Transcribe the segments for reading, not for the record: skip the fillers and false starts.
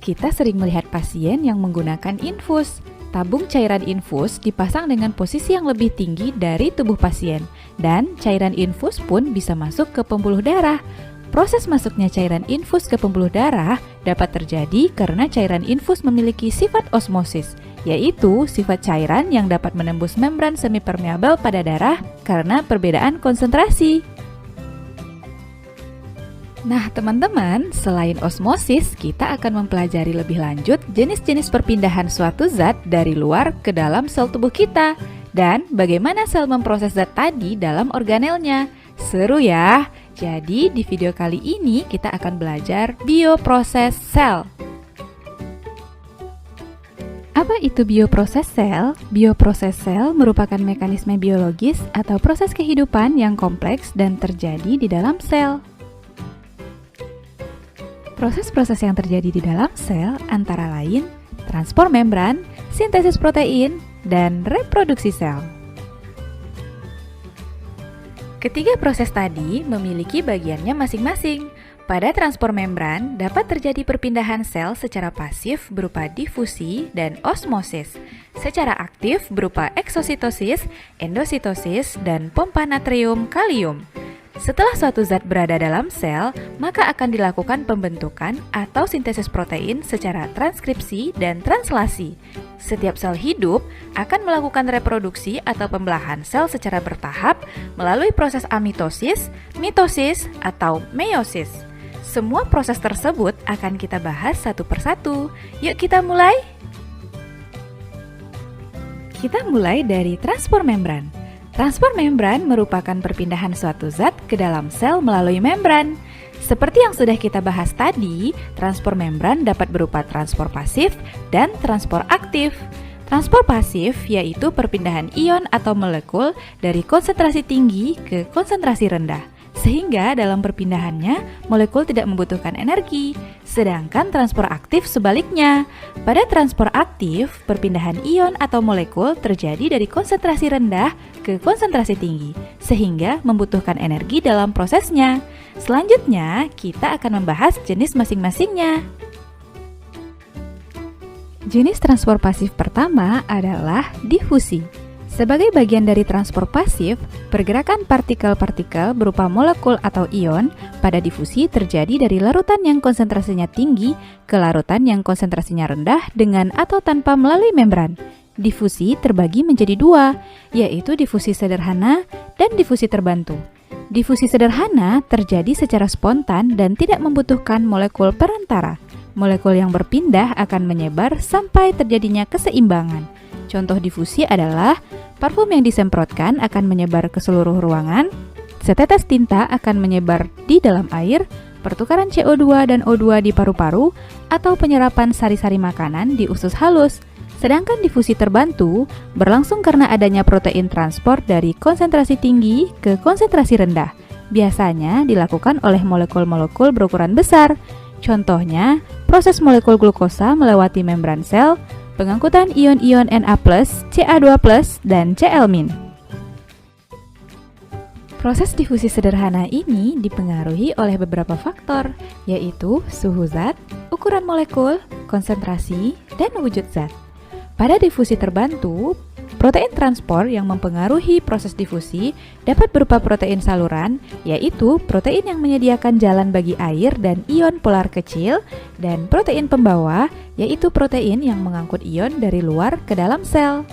kita sering melihat pasien yang menggunakan infus. Tabung cairan infus dipasang dengan posisi yang lebih tinggi dari tubuh pasien, dan cairan infus pun bisa masuk ke pembuluh darah. Proses masuknya cairan infus ke pembuluh darah dapat terjadi karena cairan infus memiliki sifat osmosis, yaitu sifat cairan yang dapat menembus membran semipermeabel pada darah karena perbedaan konsentrasi. Nah teman-teman, selain osmosis, kita akan mempelajari lebih lanjut jenis-jenis perpindahan suatu zat dari luar ke dalam sel tubuh kita, dan bagaimana sel memproses zat tadi dalam organelnya. Seru ya? Jadi di video kali ini kita akan belajar bioproses sel. Apa itu bioproses sel? Bioproses sel merupakan mekanisme biologis atau proses kehidupan yang kompleks dan terjadi di dalam sel. Proses-proses yang terjadi di dalam sel antara lain transport membran, sintesis protein, dan reproduksi sel. Ketiga proses tadi memiliki bagiannya masing-masing. Pada transport membran dapat terjadi perpindahan sel secara pasif berupa difusi dan osmosis, secara aktif berupa eksositosis, endositosis, dan pompa natrium kalium. Setelah suatu zat berada dalam sel, maka akan dilakukan pembentukan atau sintesis protein secara transkripsi dan translasi. Setiap sel hidup akan melakukan reproduksi atau pembelahan sel secara bertahap melalui proses amitosis, mitosis, atau meiosis. Semua proses tersebut akan kita bahas satu persatu. Yuk kita mulai! Kita mulai dari transport membran. Transport membran merupakan perpindahan suatu zat ke dalam sel melalui membran. Seperti yang sudah kita bahas tadi, transport membran dapat berupa transport pasif dan transport aktif. Transport pasif yaitu perpindahan ion atau molekul dari konsentrasi tinggi ke konsentrasi rendah, sehingga dalam perpindahannya molekul tidak membutuhkan energi. Sedangkan transport aktif sebaliknya. Pada transport aktif, perpindahan ion atau molekul terjadi dari konsentrasi rendah ke konsentrasi tinggi, sehingga membutuhkan energi dalam prosesnya. Selanjutnya, kita akan membahas jenis masing-masingnya. Jenis transport pasif pertama adalah difusi. Sebagai bagian dari transport pasif, pergerakan partikel-partikel berupa molekul atau ion pada difusi terjadi dari larutan yang konsentrasinya tinggi ke larutan yang konsentrasinya rendah dengan atau tanpa melalui membran. Difusi terbagi menjadi dua, yaitu difusi sederhana dan difusi terbantu. Difusi sederhana terjadi secara spontan dan tidak membutuhkan molekul perantara. Molekul yang berpindah akan menyebar sampai terjadinya keseimbangan. Contoh difusi adalah parfum yang disemprotkan akan menyebar ke seluruh ruangan, setetes tinta akan menyebar di dalam air, pertukaran CO2 dan O2 di paru-paru, atau penyerapan sari-sari makanan di usus halus. Sedangkan difusi terbantu berlangsung karena adanya protein transport dari konsentrasi tinggi ke konsentrasi rendah. Biasanya dilakukan oleh molekul-molekul berukuran besar. Contohnya, proses molekul glukosa melewati membran sel, pengangkutan ion-ion Na+, Ca2+, dan Cl-. Proses difusi sederhana ini dipengaruhi oleh beberapa faktor, yaitu suhu zat, ukuran molekul, konsentrasi, dan wujud zat. Pada difusi terbantu, protein transport yang mempengaruhi proses difusi dapat berupa protein saluran, yaitu protein yang menyediakan jalan bagi air dan ion polar kecil, dan protein pembawa, yaitu protein yang mengangkut ion dari luar ke dalam sel.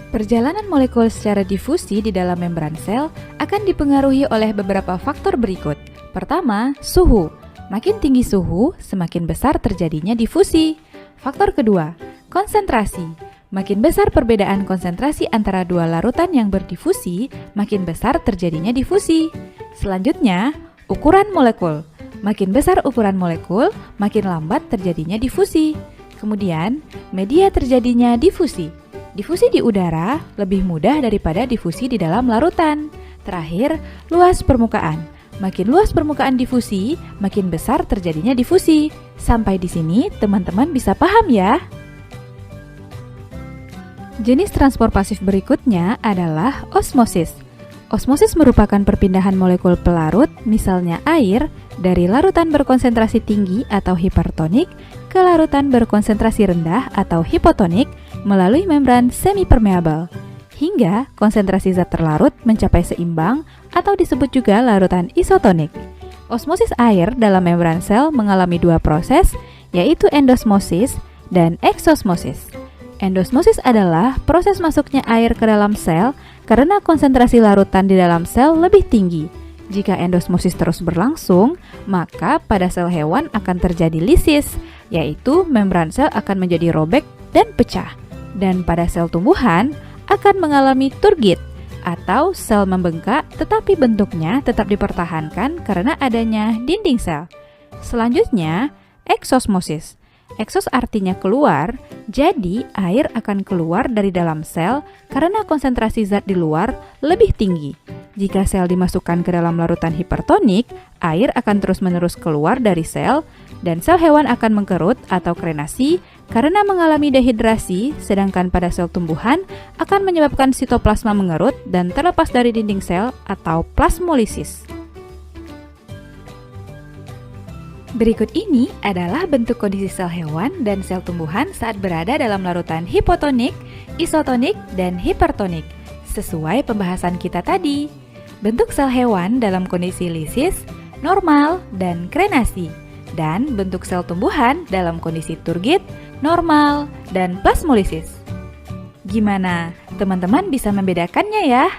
Perjalanan molekul secara difusi di dalam membran sel akan dipengaruhi oleh beberapa faktor berikut. Pertama, suhu. Makin tinggi suhu, semakin besar terjadinya difusi. Faktor kedua, konsentrasi. Makin besar perbedaan konsentrasi antara dua larutan yang berdifusi, makin besar terjadinya difusi. Selanjutnya, ukuran molekul. Makin besar ukuran molekul, makin lambat terjadinya difusi. Kemudian, media terjadinya difusi. Difusi di udara lebih mudah daripada difusi di dalam larutan. Terakhir, luas permukaan. Makin luas permukaan difusi, makin besar terjadinya difusi. Sampai di sini, teman-teman bisa paham ya? Jenis transport pasif berikutnya adalah osmosis. Osmosis merupakan perpindahan molekul pelarut, misalnya air, dari larutan berkonsentrasi tinggi atau hipertonik ke larutan berkonsentrasi rendah atau hipotonik melalui membran semipermeabel, hingga konsentrasi zat terlarut mencapai seimbang atau disebut juga larutan isotonik. Osmosis air dalam membran sel mengalami dua proses, yaitu endosmosis dan eksosmosis. Endosmosis adalah proses masuknya air ke dalam sel karena konsentrasi larutan di dalam sel lebih tinggi. Jika endosmosis terus berlangsung, maka pada sel hewan akan terjadi lisis, yaitu membran sel akan menjadi robek dan pecah. Dan pada sel tumbuhan akan mengalami turgid atau sel membengkak, tetapi bentuknya tetap dipertahankan karena adanya dinding sel. Selanjutnya, eksosmosis. Eksos artinya keluar, jadi air akan keluar dari dalam sel karena konsentrasi zat di luar lebih tinggi. Jika sel dimasukkan ke dalam larutan hipertonik, air akan terus-menerus keluar dari sel dan sel hewan akan mengkerut atau krenasi karena mengalami dehidrasi, sedangkan pada sel tumbuhan akan menyebabkan sitoplasma mengerut dan terlepas dari dinding sel atau plasmolisis. Berikut ini adalah bentuk kondisi sel hewan dan sel tumbuhan saat berada dalam larutan hipotonik, isotonik, dan hipertonik, sesuai pembahasan kita tadi. Bentuk sel hewan dalam kondisi lisis, normal, dan krenasi, dan bentuk sel tumbuhan dalam kondisi turgid, normal, dan plasmolisis. Gimana? Teman-teman bisa membedakannya ya?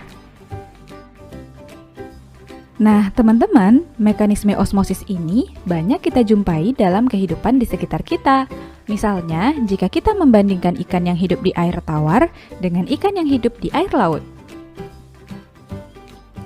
Nah, teman-teman, mekanisme osmosis ini banyak kita jumpai dalam kehidupan di sekitar kita. Misalnya, jika kita membandingkan ikan yang hidup di air tawar dengan ikan yang hidup di air laut.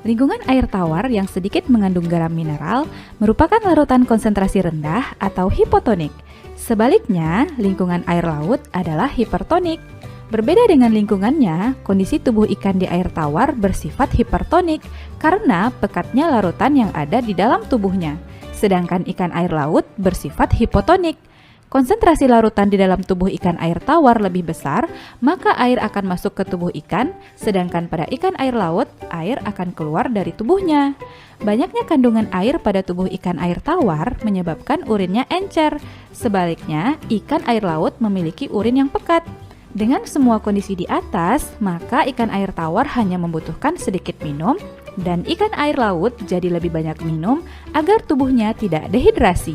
Lingkungan air tawar yang sedikit mengandung garam mineral merupakan larutan konsentrasi rendah atau hipotonik. Sebaliknya, lingkungan air laut adalah hipertonik. Berbeda dengan lingkungannya, kondisi tubuh ikan di air tawar bersifat hipertonik karena pekatnya larutan yang ada di dalam tubuhnya. Sedangkan ikan air laut bersifat hipotonik. Konsentrasi larutan di dalam tubuh ikan air tawar lebih besar, maka air akan masuk ke tubuh ikan, sedangkan pada ikan air laut, air akan keluar dari tubuhnya. Banyaknya kandungan air pada tubuh ikan air tawar menyebabkan urinnya encer. Sebaliknya, ikan air laut memiliki urin yang pekat. Dengan semua kondisi di atas, maka ikan air tawar hanya membutuhkan sedikit minum dan ikan air laut jadi lebih banyak minum agar tubuhnya tidak dehidrasi.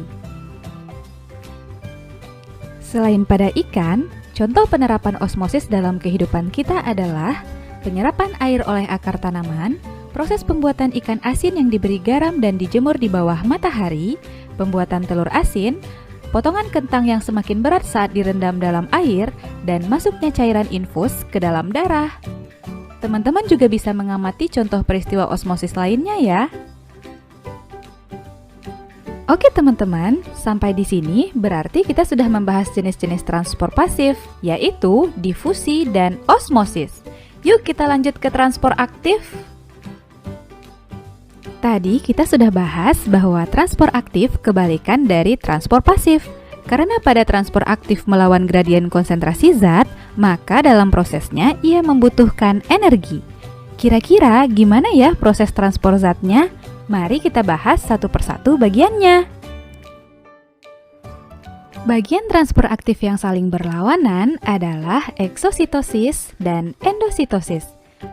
Selain pada ikan, contoh penerapan osmosis dalam kehidupan kita adalah penyerapan air oleh akar tanaman, proses pembuatan ikan asin yang diberi garam dan dijemur di bawah matahari, pembuatan telur asin, potongan kentang yang semakin berat saat direndam dalam air, dan masuknya cairan infus ke dalam darah. Teman-teman juga bisa mengamati contoh peristiwa osmosis lainnya ya. Oke teman-teman, sampai di sini berarti kita sudah membahas jenis-jenis transport pasif, yaitu difusi dan osmosis. Yuk kita lanjut ke transport aktif. Tadi kita sudah bahas bahwa transport aktif kebalikan dari transport pasif. Karena pada transport aktif melawan gradien konsentrasi zat, maka dalam prosesnya ia membutuhkan energi. Kira-kira gimana ya proses transport zatnya? Mari kita bahas satu persatu bagiannya. Bagian transport aktif yang saling berlawanan adalah eksositosis dan endositosis.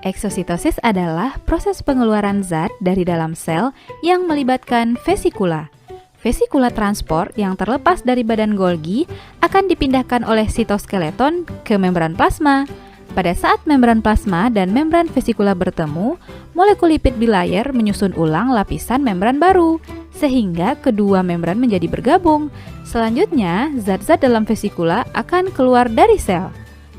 Eksositosis adalah proses pengeluaran zat dari dalam sel yang melibatkan vesikula. Vesikula transport yang terlepas dari badan Golgi akan dipindahkan oleh sitoskeleton ke membran plasma. Pada saat membran plasma dan membran vesikula bertemu, molekul lipid bilayer menyusun ulang lapisan membran baru, sehingga kedua membran menjadi bergabung. Selanjutnya, zat-zat dalam vesikula akan keluar dari sel.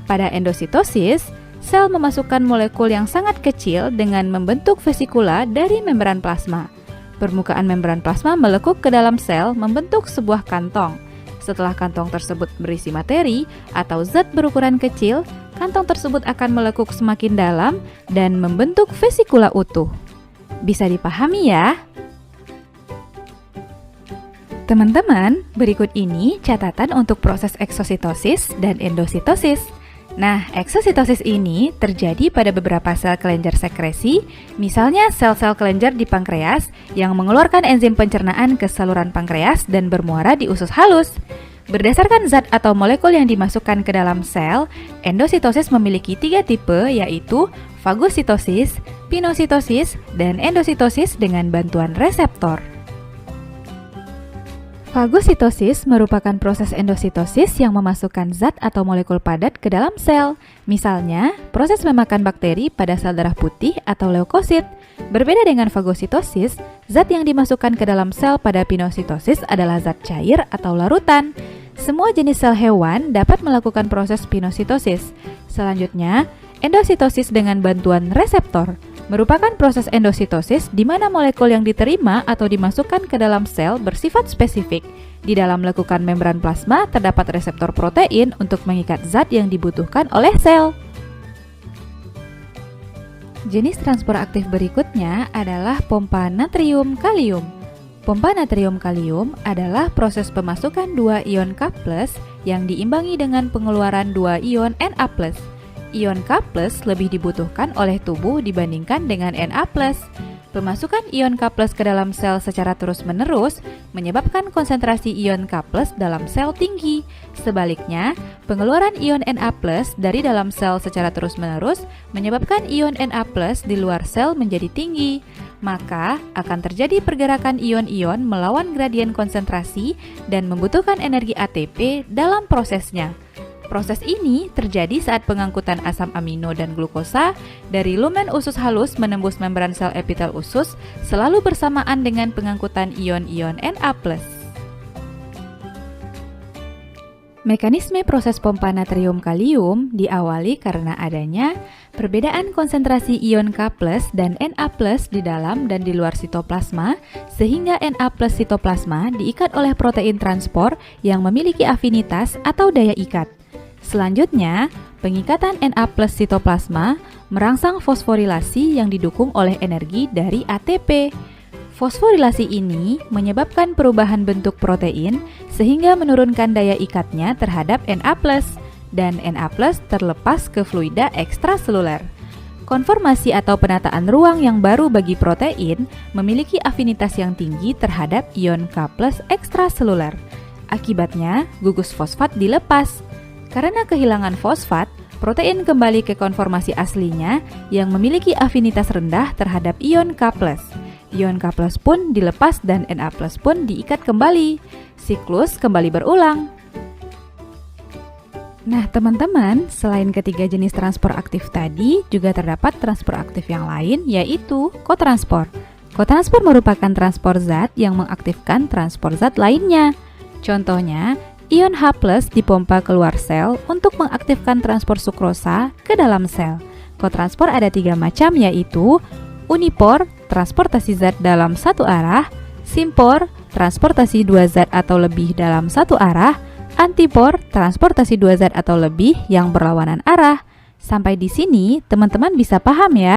Pada endositosis, sel memasukkan molekul yang sangat kecil dengan membentuk vesikula dari membran plasma. Permukaan membran plasma melekuk ke dalam sel membentuk sebuah kantong. Setelah kantong tersebut berisi materi atau zat berukuran kecil, kantong tersebut akan melekuk semakin dalam dan membentuk vesikula utuh. Bisa dipahami ya? Teman-teman, berikut ini catatan untuk proses eksositosis dan endositosis. Nah, eksositosis ini terjadi pada beberapa sel kelenjar sekresi, misalnya sel-sel kelenjar di pankreas yang mengeluarkan enzim pencernaan ke saluran pankreas dan bermuara di usus halus. Berdasarkan zat atau molekul yang dimasukkan ke dalam sel, endositosis memiliki 3 tipe, yaitu fagositosis, pinositosis, dan endositosis dengan bantuan reseptor. Fagositosis merupakan proses endositosis yang memasukkan zat atau molekul padat ke dalam sel. Misalnya, proses memakan bakteri pada sel darah putih atau leukosit. Berbeda dengan fagositosis, zat yang dimasukkan ke dalam sel pada pinositosis adalah zat cair atau larutan. Semua jenis sel hewan dapat melakukan proses pinositosis. Selanjutnya, endositosis dengan bantuan reseptor merupakan proses endositosis di mana molekul yang diterima atau dimasukkan ke dalam sel bersifat spesifik. Di dalam lekukan membran plasma terdapat reseptor protein untuk mengikat zat yang dibutuhkan oleh sel. Jenis transport aktif berikutnya adalah pompa natrium kalium. Pompa natrium kalium adalah proses pemasukan 2 ion K+ yang diimbangi dengan pengeluaran 2 ion Na+. Ion K+ lebih dibutuhkan oleh tubuh dibandingkan dengan Na+. Pemasukan ion K+ ke dalam sel secara terus-menerus menyebabkan konsentrasi ion K+ dalam sel tinggi. Sebaliknya, pengeluaran ion Na+ dari dalam sel secara terus-menerus menyebabkan ion Na+ di luar sel menjadi tinggi. Maka, akan terjadi pergerakan ion-ion melawan gradien konsentrasi dan membutuhkan energi ATP dalam prosesnya. Proses ini terjadi saat pengangkutan asam amino dan glukosa dari lumen usus halus menembus membran sel epitel usus selalu bersamaan dengan pengangkutan ion-ion Na+. Mekanisme proses pompa natrium kalium diawali karena adanya perbedaan konsentrasi ion K+ dan Na+ di dalam dan di luar sitoplasma, sehingga Na+ sitoplasma diikat oleh protein transport yang memiliki afinitas atau daya ikat. Selanjutnya, pengikatan Na+ sitoplasma merangsang fosforilasi yang didukung oleh energi dari ATP. Fosforilasi ini menyebabkan perubahan bentuk protein sehingga menurunkan daya ikatnya terhadap Na+, dan Na+ terlepas ke fluida ekstraseluler. Konformasi atau penataan ruang yang baru bagi protein memiliki afinitas yang tinggi terhadap ion K+ ekstraseluler. Akibatnya, gugus fosfat dilepas. Karena kehilangan fosfat, protein kembali ke konformasi aslinya yang memiliki afinitas rendah terhadap ion K+. Ion K+ pun dilepas dan Na+ pun diikat kembali. Siklus kembali berulang. Nah, teman-teman, selain ketiga jenis transport aktif tadi, juga terdapat transport aktif yang lain, yaitu kotransport. Kotransport merupakan transport zat yang mengaktifkan transport zat lainnya. Contohnya, ion H+ dipompa keluar sel untuk mengaktifkan transport sukrosa ke dalam sel. Kotransport ada 3 macam, yaitu unipor, transportasi zat dalam satu arah, simpor, transportasi 2 zat atau lebih dalam satu arah, antipor, transportasi 2 zat atau lebih yang berlawanan arah. Sampai di sini, teman-teman bisa paham ya?